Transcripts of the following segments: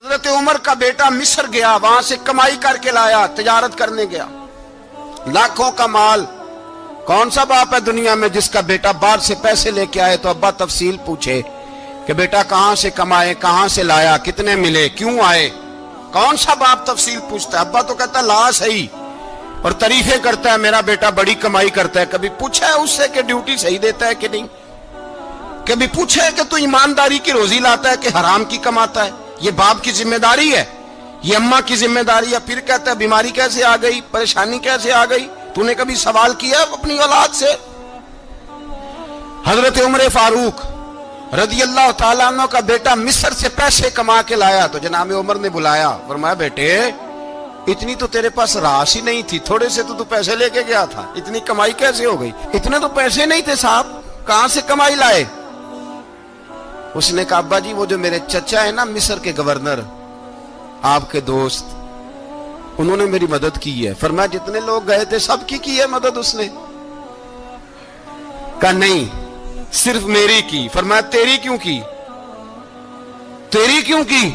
حضرت عمر کا بیٹا مصر گیا، وہاں سے کمائی کر کے لایا، تجارت کرنے گیا، لاکھوں کا مال۔ کون سا باپ ہے دنیا میں جس کا بیٹا باہر سے پیسے لے کے آئے تو ابا تفصیل پوچھے کہ بیٹا کہاں سے کمائے، کہاں سے لایا، کتنے ملے، کیوں آئے؟ کون سا باپ تفصیل پوچھتا ہے؟ ابا تو کہتا ہے لا صحیح، اور تعریفیں کرتا ہے میرا بیٹا بڑی کمائی کرتا ہے۔ کبھی پوچھا ہے اس سے کہ ڈیوٹی صحیح دیتا ہے کہ نہیں؟ کبھی پوچھا ہے کہ تو ایمانداری کی روزی لاتا ہے کہ حرام کی کماتا ہے؟ یہ باپ کی ذمہ داری ہے، یہ اماں کی ذمہ داری ہے۔ پھر کہتا ہے بیماری کیسے آ گئی، پریشانی کیسے آ گئی؟ تو نے کبھی سوال کیا اپنی اولاد سے؟ حضرت عمر فاروق رضی اللہ تعالیٰ عنہ کا بیٹا مصر سے پیسے کما کے لایا تو جناب عمر نے بلایا، فرمایا بیٹے اتنی تو تیرے پاس راس ہی نہیں تھی، تھوڑے سے تو پیسے لے کے گیا تھا، اتنی کمائی کیسے ہو گئی؟ اتنے تو پیسے نہیں تھے صاحب، کہاں سے کمائی لائے؟ اس نے کہا ابا جی وہ جو میرے چچا ہے نا مصر کے گورنر، آپ کے دوست، انہوں نے میری مدد کی ہے۔ فرمایا جتنے لوگ گئے تھے سب کی ہے مدد اس نے؟ کہا نہیں صرف میری کی۔ فرمایا تیری کیوں کی؟ تیری کیوں کی؟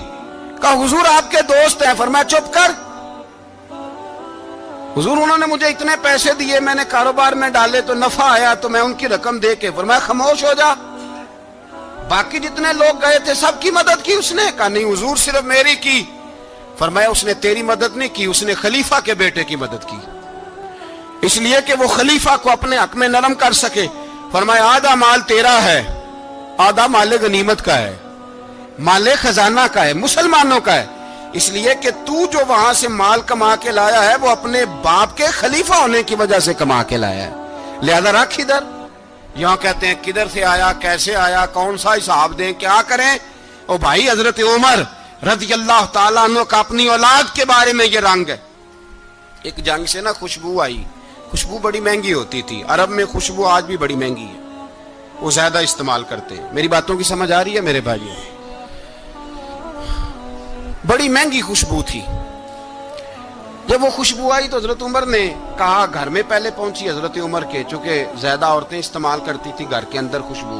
کہا حضور آپ کے دوست ہیں۔ فرمایا چپ کر حضور انہوں نے مجھے اتنے پیسے دیے، میں نے کاروبار میں ڈالے تو نفع آیا تو میں ان کی رقم دے کے۔ فرمایا خاموش ہو جا، باقی جتنے لوگ گئے تھے سب کی مدد کی اس نے؟ کہا نہیں حضور صرف میری کی۔ فرمایا اس نے تیری مدد نہیں کی، اس نے خلیفہ کے بیٹے کی مدد کی، اس لیے کہ وہ خلیفہ کو اپنے حق میں نرم کر سکے۔ فرمایا آدھا مال تیرا ہے، آدھا مال غنیمت کا ہے، مال خزانہ کا ہے، مسلمانوں کا ہے، اس لیے کہ تو جو وہاں سے مال کما کے لایا ہے وہ اپنے باپ کے خلیفہ ہونے کی وجہ سے کما کے لایا ہے، لہذا رکھ ادھر۔ یہاں کہتے ہیں کدھر سے آیا، کیسے آیا، کون سا حساب دیں، کیا کریں؟ او بھائی حضرت عمر رضی اللہ تعالیٰ عنہ کا اپنی اولاد کے بارے میں یہ رنگ ہے۔ ایک جنگ سے نا خوشبو آئی، خوشبو بڑی مہنگی ہوتی تھی، عرب میں خوشبو آج بھی بڑی مہنگی ہے، وہ زیادہ استعمال کرتے ہیں۔ میری باتوں کی سمجھ آ رہی ہے میرے بھائیوں؟ بڑی مہنگی خوشبو تھی۔ جب وہ خوشبو آئی تو حضرت عمر نے کہا، گھر میں پہلے پہنچی حضرت عمر کے، چونکہ زیادہ عورتیں استعمال کرتی تھی گھر کے اندر خوشبو،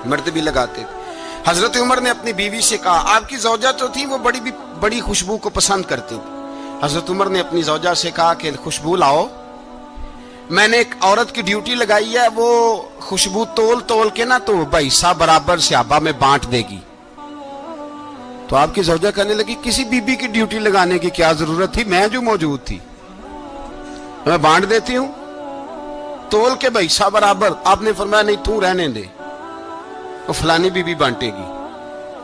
مرد بھی لگاتے تھے۔ حضرت عمر نے اپنی بیوی سے کہا، آپ کی زوجہ تو تھی وہ بڑی خوشبو کو پسند کرتی تھی۔ حضرت عمر نے اپنی زوجہ سے کہا کہ خوشبو لاؤ، میں نے ایک عورت کی ڈیوٹی لگائی ہے، وہ خوشبو تول کے نا تو حصہ برابر صحابہ میں بانٹ دے گی۔ تو آپ کی زوجہ کہنے لگی کسی بی بی کی ڈیوٹی لگانے کی کیا ضرورت تھی، میں جو موجود تھی میں بانٹ دیتی ہوں تول کے حصہ برابر۔ آپ نے فرمایا نہیں تو رہنے دے، وہ فلانی بی بی بانٹے گی۔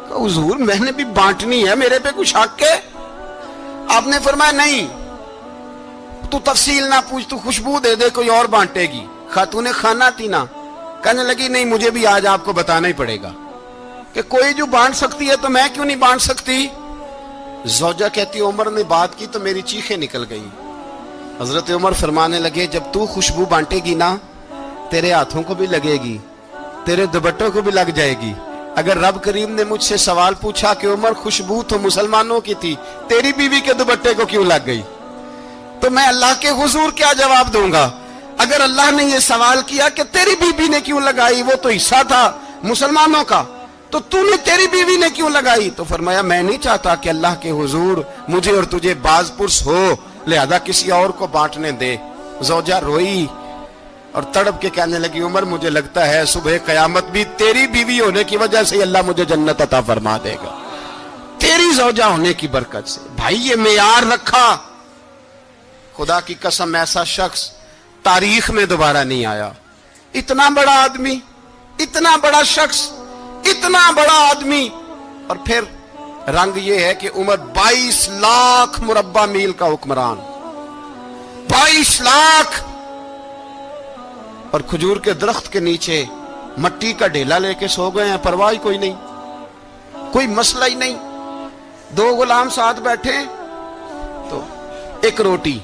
کہا حضور میں نے بھی بانٹنی ہے، میرے پہ کچھ حق ہے؟ آپ نے فرمایا نہیں تو تفصیل نہ پوچھ، تو خوشبو دے دے، کوئی اور بانٹے گی۔ خاتون خانہ تھی نا، کہنے لگی نہیں مجھے بھی آج آپ کو بتانا ہی پڑے گا کہ کوئی جو بانٹ سکتی ہے تو میں کیوں نہیں بانٹ سکتی؟ زوجہ کہتی عمر نے بات کی تو میری چیخیں نکل گئی۔ حضرت عمر فرمانے لگے جب تو خوشبو بانٹے گی نا تیرے ہاتھوں کو بھی لگے گی، تیرے دوپٹوں کو بھی لگ جائے گی۔ اگر رب کریم نے مجھ سے سوال پوچھا کہ عمر خوشبو تو مسلمانوں کی تھی، تیری بیوی کے دوپٹے کو کیوں لگ گئی، تو میں اللہ کے حضور کیا جواب دوں گا؟ اگر اللہ نے یہ سوال کیا کہ تیری بیوی نے کیوں لگائی، وہ تو حصہ تھا مسلمانوں کا، تو نے تیری بیوی نے کیوں لگائی؟ تو فرمایا میں نہیں چاہتا کہ اللہ کے حضور مجھے اور تجھے باز پرس ہو، لہذا کسی اور کو بانٹنے دے۔ زوجہ روئی اور تڑپ کے کہنے لگی عمر مجھے لگتا ہے صبح قیامت بھی تیری بیوی ہونے کی وجہ سے اللہ مجھے جنت عطا فرما دے گا، تیری زوجہ ہونے کی برکت سے۔ بھائی یہ معیار رکھا، خدا کی قسم ایسا شخص تاریخ میں دوبارہ نہیں آیا۔ اتنا بڑا آدمی، اتنا بڑا شخص، اتنا بڑا آدمی، اور پھر رنگ یہ ہے کہ عمر 22 لاکھ مربع میل کا حکمران، 22 لاکھ، اور کھجور کے درخت کے نیچے مٹی کا ڈھیلا لے کے سو گئے ہیں، پرواہ کوئی نہیں، کوئی مسئلہ ہی نہیں۔ 2 غلام ساتھ بیٹھے تو ایک روٹی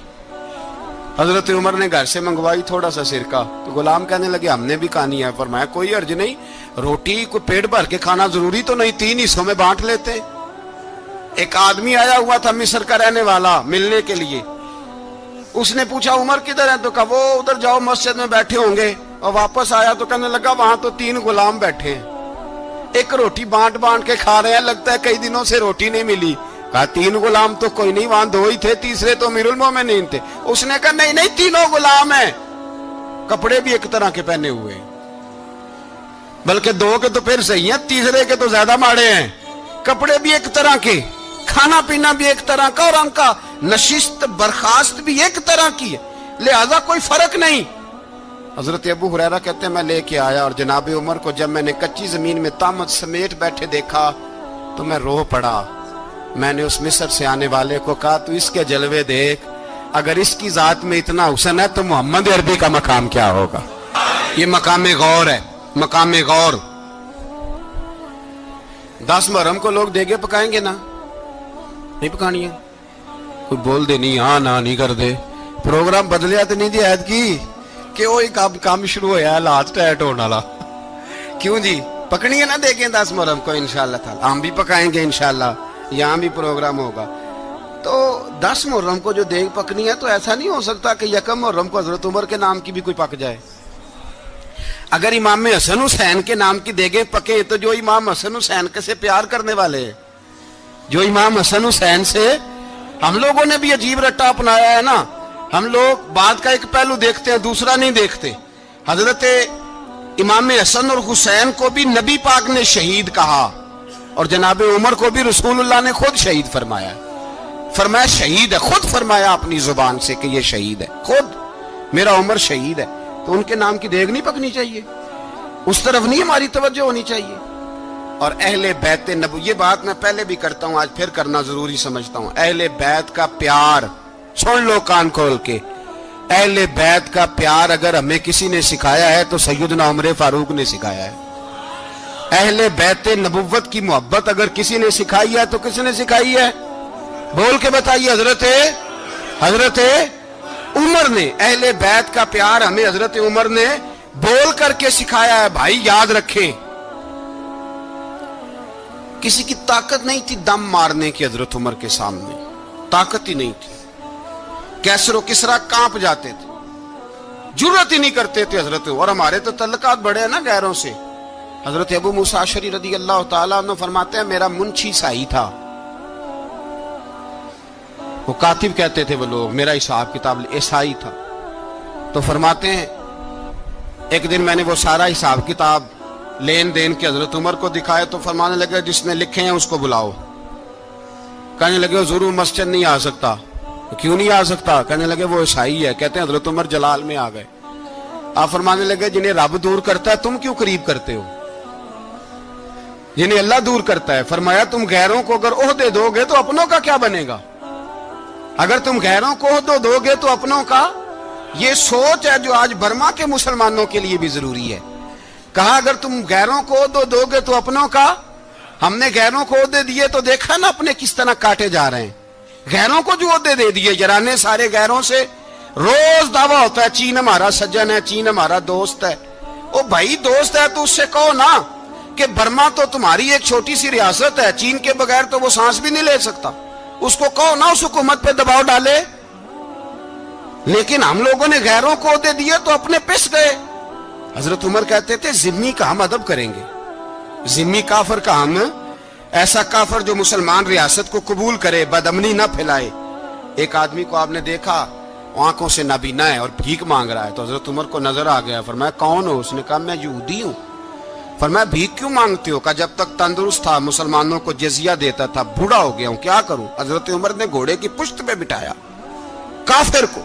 حضرت عمر نے گھر سے منگوائی، تھوڑا سا سرکہ، تو غلام کہنے لگے ہم نے بھی کھانی ہے۔ فرمایا کوئی حرج نہیں، روٹی کو پیٹ بھر کے کھانا ضروری تو نہیں، 3 حصوں میں بانٹ لیتے۔ ایک آدمی آیا ہوا تھا مصر کا رہنے والا ملنے کے لیے، اس نے پوچھا عمر کدھر ہے، تو کہا وہ ادھر جاؤ مسجد میں بیٹھے ہوں گے، اور واپس آیا تو کہنے لگا وہاں تو 3 غلام بیٹھے ہیں۔ ایک روٹی بانٹ بانٹ کے کھا رہے ہیں, لگتا ہے کئی دنوں سے روٹی نہیں ملی. کہا 3 غلام تو کوئی نہیں, وہاں 2 ہی تھے, تیسرے تو امیر المومنین تھے. اس نے کہا نہیں نہیں, 3 غلام ہیں, کپڑے بھی ایک طرح کے پہنے ہوئے ہیں, بلکہ 2 کے تو پھر صحیح ہیں, تیسرے کے تو زیادہ ماڑے ہیں. کپڑے بھی ایک طرح کے, کھانا پینا بھی ایک طرح کا, اور ان کا نشست برخاست بھی ایک طرح کی ہے, لہذا کوئی فرق نہیں. حضرت ابو ہریرہ کہتے ہیں میں لے کے آیا, اور جناب عمر کو جب میں نے کچی زمین میں تامت سمیٹ بیٹھے دیکھا تو میں رو پڑا. میں نے اس مصر سے آنے والے کو کہا تو اس کے جلوے دیکھ, اگر اس کی ذات میں اتنا حسن ہے تو محمد عربی کا مقام کیا ہوگا. یہ مقام غور ہے, مقام غور. 10 محرم کو لوگ دیگے پکائیں گے نا, نہیں پکانی ہے, کوئی بول دے نہیں, ہاں نہ نہیں کر دے, پروگرام بدلیا تو نہیں دی عید کی کہ وہی کام شروع ہوا ہے لاسٹ ٹائٹ ہونے والا. کیوں جی, پکنی ہے نا دیکھیں 10 محرم کو انشاءاللہ تعالی, ہم بھی پکائیں گے انشاءاللہ, یہاں بھی پروگرام ہوگا. تو 10 محرم کو جو دیگ پکنی ہے تو ایسا نہیں ہو سکتا کہ 1 محرم کو حضرت عمر کے نام کی بھی کوئی پک جائے. اگر امام حسن حسین کے نام کی دیگیں پکے تو جو امام حسن حسین سے پیار کرنے والے ہیں, جو امام حسن حسین سے, ہم لوگوں نے بھی عجیب رٹا اپنایا ہے نا, ہم لوگ بات کا ایک پہلو دیکھتے ہیں دوسرا نہیں دیکھتے. حضرت امام حسن اور حسین کو بھی نبی پاک نے شہید کہا, اور جناب عمر کو بھی رسول اللہ نے خود شہید فرمایا. فرمایا شہید ہے, خود فرمایا اپنی زبان سے کہ یہ شہید ہے, خود میرا عمر شہید ہے. تو ان کے نام کی دیگ نہیں پکنی چاہیے, اس طرف نہیں ہماری توجہ ہونی چاہیے. اور اہل بیت نبوی, یہ بات میں پہلے بھی کرتا ہوں, آج پھر کرنا ضروری سمجھتا ہوں. اہل بیت کا پیار, سن لو کان کھول کے, اہل بیت کا پیار اگر ہمیں کسی نے سکھایا ہے تو سیدنا عمر فاروق نے سکھایا ہے. اہل بیت نبوت کی محبت اگر کسی نے سکھائی ہے تو کس نے سکھائی ہے, بول کے بتائیے. حضرت عمر نے. اہل بیت کا پیار ہمیں حضرت عمر نے بول کر کے سکھایا ہے. بھائی یاد رکھیں, کسی کی طاقت نہیں تھی دم مارنے کی حضرت عمر کے سامنے, طاقت ہی نہیں تھی. کیسر و کسرا کانپ جاتے تھے, جرأت ہی نہیں کرتے تھے حضرت. اور ہمارے تو تعلقات بڑے ہیں نا غیروں سے. حضرت ابو موسیٰ اشعری رضی اللہ تعالیٰ عنہ فرماتے ہیں میرا منشی سائی تھا, وہ کاتب کہتے تھے وہ لوگ, میرا حساب کتاب عیسائی تھا. تو فرماتے ہیں ایک دن میں نے وہ سارا حساب کتاب لین دین کے حضرت عمر کو دکھائے تو فرمانے لگے جس نے لکھے ہیں اس کو بلاؤ. کہنے لگے حضور مسجد نہیں آ سکتا. کیوں نہیں آ سکتا؟ کہنے لگے وہ عیسائی ہے. کہتے ہیں حضرت عمر جلال میں آ گئے. آپ فرمانے لگے جنہیں رب دور کرتا ہے تم کیوں قریب کرتے ہو, جنہیں اللہ دور کرتا ہے. فرمایا تم غیروں کو اگر عہدے دو گے تو اپنوں کا کیا بنے گا, اگر تم غیروں کو عہدے دو گے تو اپنوں کا. یہ سوچ ہے جو آج برما کے مسلمانوں کے لیے بھی ضروری ہے. کہا اگر تم غیروں کو عہدے دو گے تو اپنوں کا. ہم نے غیروں کو عہدے دیے تو دیکھا نا اپنے کس طرح کاٹے جا رہے ہیں. غیروں کو جو عہدے دے دیے, یرانے سارے غیروں سے روز دعویٰ ہوتا ہے چین ہمارا سجن ہے, چین ہمارا دوست ہے. او بھائی دوست ہے تو اس سے کہو نا کہ برما تو تمہاری ایک چھوٹی سی ریاست ہے, چین کے بغیر تو وہ سانس بھی نہیں لے سکتا. اس کو کہو نا اس حکومت پہ دباؤ ڈالے. لیکن ہم لوگوں نے غیروں کو عہدے دیے تو اپنے پس گئے. حضرت عمر کہتے تھے ذمی کا ہم ادب کریں گے, ذمی کافر کا ہم, ایسا کافر جو مسلمان ریاست کو قبول کرے, بدامنی نہ پھیلائے. ایک آدمی کو آپ نے دیکھا آنکھوں سے نابینا ہے اور بھیک مانگ رہا ہے, تو حضرت عمر کو نظر آ گیا. فرمایا کون ہو؟ اس نے کہا میں یہودی ہوں. فرمایا بھیک کیوں مانگتے ہو؟ کہا جب تک تندرست تھا مسلمانوں کو جزیہ دیتا تھا, بوڑھا ہو گیا ہوں کیا کروں. حضرت عمر نے گھوڑے کی پشت پہ بٹھایا, کافر کو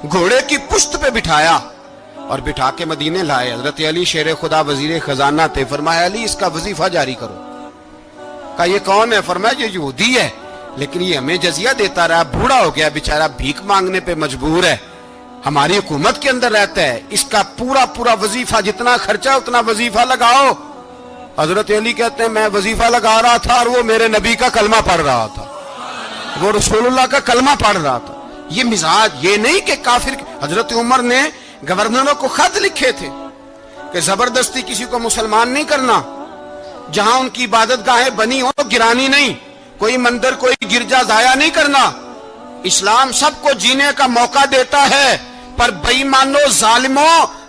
گھوڑے کی پشت پہ بٹھایا اور بٹھا کے مدینے لائے. حضرت علی شیر خدا وزیر خزانہ تھے. فرمایا علی اس کا وظیفہ جاری کرو. کہا یہ کون ہے؟ فرمایا یہ یہودی ہے لیکن یہ ہمیں جزیہ دیتا رہا, بوڑھا ہو گیا بیچارہ, بھیک مانگنے پہ مجبور ہے, ہماری حکومت کے اندر رہتا ہے, اس کا پورا وظیفہ جتنا خرچہ اتنا وظیفہ لگاؤ. حضرت علی کہتے ہیں میں وظیفہ لگا رہا تھا اور وہ میرے نبی کا کلمہ پڑھ رہا تھا, وہ رسول اللہ کا کلمہ پڑھ رہا تھا. یہ مزاج, یہ نہیں کہ کافر. حضرت عمر نے گورنروں کو خط لکھے تھے کہ زبردستی کسی کو مسلمان نہیں کرنا, جہاں ان کی عبادت گاہیں بنی ہو گرانی نہیں, کوئی مندر کوئی گرجا ضائع نہیں کرنا. اسلام سب کو جینے کا موقع دیتا ہے, پر بے ایمانوں ظالموں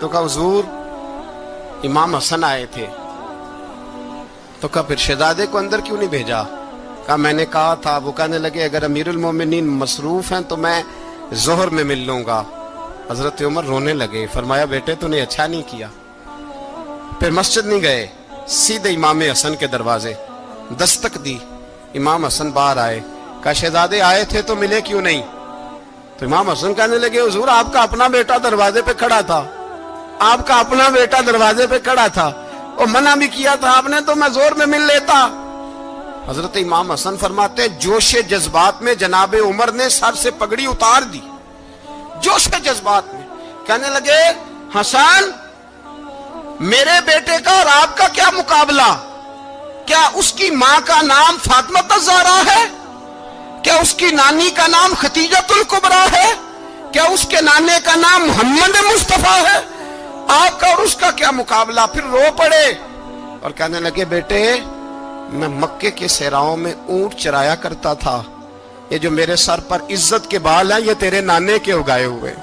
تو کہا حضور امام حسن آئے تھے. تو کہا پھر شہزادے کو اندر کیوں نہیں بھیجا؟ کہا میں نے کہا تھا. وہ کہنے لگے اگر امیر المومنین مصروف ہیں تو میں ظہر میں مل لوں گا. حضرت عمر رونے لگے. فرمایا بیٹے تو نے اچھا نہیں کیا. پھر مسجد نہیں گئے, سیدھے امام حسن کے دروازے دستک دی. امام حسن باہر آئے. کہا شہزادے آئے تھے تو ملے کیوں نہیں؟ تو امام حسن کہنے لگے حضور آپ کا اپنا بیٹا دروازے پہ کھڑا تھا, آپ کا اپنا بیٹا دروازے پہ کھڑا تھا, اور منع بھی کیا تھا آپ نے تو میں زور میں مل لیتا. حضرت امام حسن فرماتے جوش جذبات میں جناب عمر نے سر سے پگڑی اتار دی. جوش جذبات میں کہنے لگے حسن میرے بیٹے کا اور آپ کا کیا مقابلہ؟ کیا اس کی ماں کا نام فاطمہ الزہرا ہے؟ کیا اس کی نانی کا نام ختیجۃ الکبریٰ ہے؟ کیا اس کے نانے کا نام محمد مصطفیٰ ہے؟ آپ کا اور اس کا کیا مقابلہ؟ پھر رو پڑے اور کہنے لگے بیٹے میں مکے کے صحراؤں میں اونٹ چرایا کرتا تھا, یہ جو میرے سر پر عزت کے بال ہیں یہ تیرے نانے کے اگائے ہوئے.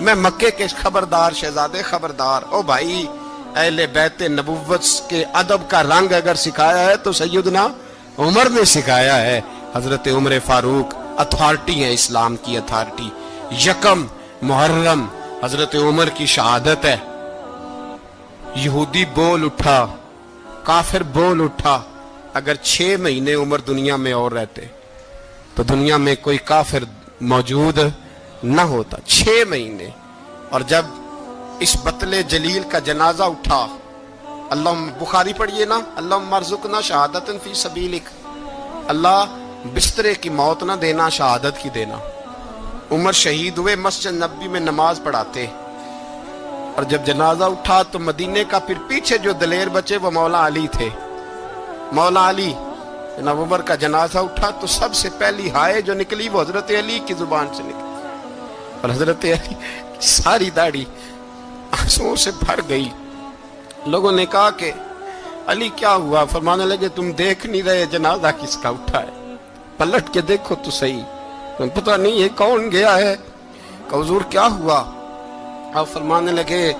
میں مکے کے خبردار شہزادے خبردار. او بھائی اہل بیت نبوت کے ادب کا رنگ اگر سکھایا ہے تو سیدنا عمر نے سکھایا ہے. حضرت عمر فاروق اتھارٹی ہے, اسلام کی اتھارٹی. یکم محرم حضرت عمر کی شہادت ہے. یہودی بول اٹھا, کافر بول اٹھا. اگر 6 مہینے عمر دنیا میں اور رہتے تو دنیا میں کوئی کافر موجود نہ ہوتا. 6 مہینے. اور جب اس بطل جلیل کا جنازہ اٹھا, اللہ بخاری پڑھیے نا, اللہم ارزقنا شہادت فی سبیلک, اللہ بسترے کی موت نہ دینا, شہادت کی دینا. عمر شہید ہوئے, مسجد نبوی میں نماز پڑھاتے, اور جب جنازہ اٹھا تو مدینے کا پھر پیچھے جو دلیر بچے وہ مولا علی تھے. مولا علی جناب عمر کا جنازہ اٹھا تو سب سے پہلی ہائے جو نکلی وہ حضرت علی کی زبان سے نکلی, اور حضرت علی ساری داڑھی آنسوؤں سے بھر گئی. لوگوں نے کہا کہ علی کیا ہوا؟ فرمانے لگے تم دیکھ نہیں رہے جنازہ کس کا اٹھا ہے, پلٹ کے دیکھو تو صحیح, تم پتہ نہیں یہ کون گیا ہے. کہ حضور کیا ہوا؟ آپ فرمانے لگے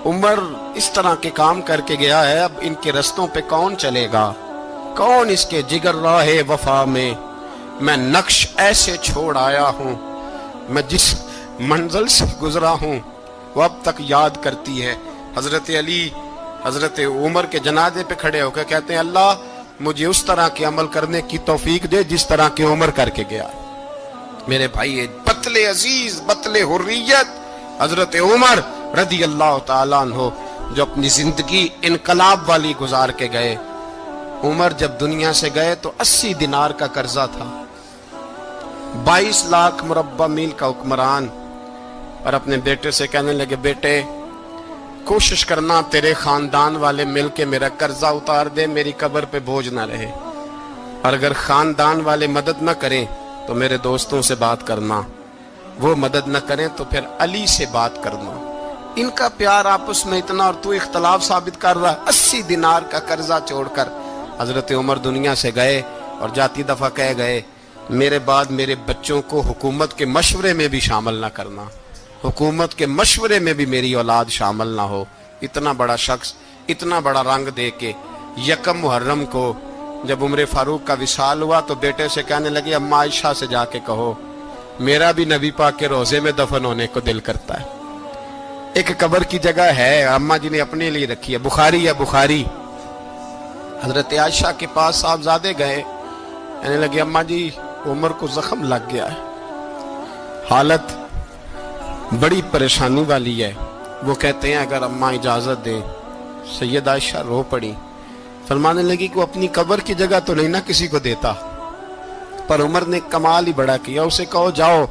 عمر اس طرح کے کام کر کے گیا ہے, اب ان کے رستوں پہ کون چلے گا؟ کون اس کے جگر راہ وفا میں؟ میں نقش ایسے چھوڑ آیا ہوں, میں جس منزل سے گزرا ہوں وہ اب تک یاد کرتی ہے. حضرت علی حضرت عمر کے جنازے پہ کھڑے ہو کے کہتے ہیں اللہ مجھے اس طرح کے عمل کرنے کی توفیق دے جس طرح کے عمر کر کے گیا. میرے بھائی بطل عزیز, بطل حریت حضرت عمر رضی اللہ تعالیٰ عنہ جو اپنی زندگی انقلاب والی گزار کے گئے. عمر جب دنیا سے گئے تو 80 دینار کا قرضہ تھا, 22 لاکھ مربع میل کا حکمران, اور اپنے بیٹے سے کہنے لگے بیٹے کوشش کرنا تیرے خاندان والے مل کے میرا قرضہ اتار دے, میری قبر پہ بوجھ نہ رہے, اور اگر خاندان والے مدد نہ کریں تو میرے دوستوں سے بات کرنا, وہ مدد نہ کریں تو پھر علی سے بات کرنا. ان کا پیار آپس میں اتنا, اور تو اختلاف ثابت کر رہا. 80 دینار کا قرضہ چھوڑ کر حضرت عمر دنیا سے گئے, اور جاتی دفعہ کہہ گئے میرے بعد میرے بچوں کو حکومت کے مشورے میں بھی شامل نہ کرنا, حکومت کے مشورے میں بھی میری اولاد شامل نہ ہو. اتنا بڑا شخص اتنا بڑا رنگ دے کے یکم محرم کو جب عمر فاروق کا وصال ہوا تو بیٹے سے کہنے لگے اماں عائشہ سے جا کے کہو میرا بھی نبی پاک کے روزے میں دفن ہونے کو دل کرتا ہے. ایک قبر کی جگہ ہے اماں جی نے اپنے لیے رکھی ہے, بخاری ہے بخاری. حضرت عائشہ کے پاس صاحبزادے گئے, کہنے لگے اماں جی عمر کو زخم لگ گیا ہے, حالت بڑی پریشانی والی ہے. وہ کہتے ہیں اگر اماں اجازت دیں. سید عائشہ رو پڑی, فرمانے لگی کہ وہ اپنی قبر کی جگہ تو نہیں نہ کسی کو دیتا, پر عمر نے کمال ہی بڑا کیا. اسے کہو جاؤ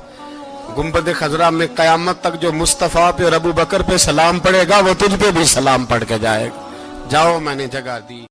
گنبد خضرا میں قیامت تک جو مصطفیٰ پہ اور ابو بکر پہ سلام پڑے گا وہ تجھ پہ بھی سلام پڑھ کے جائے گا, جاؤ میں نے جگہ دی.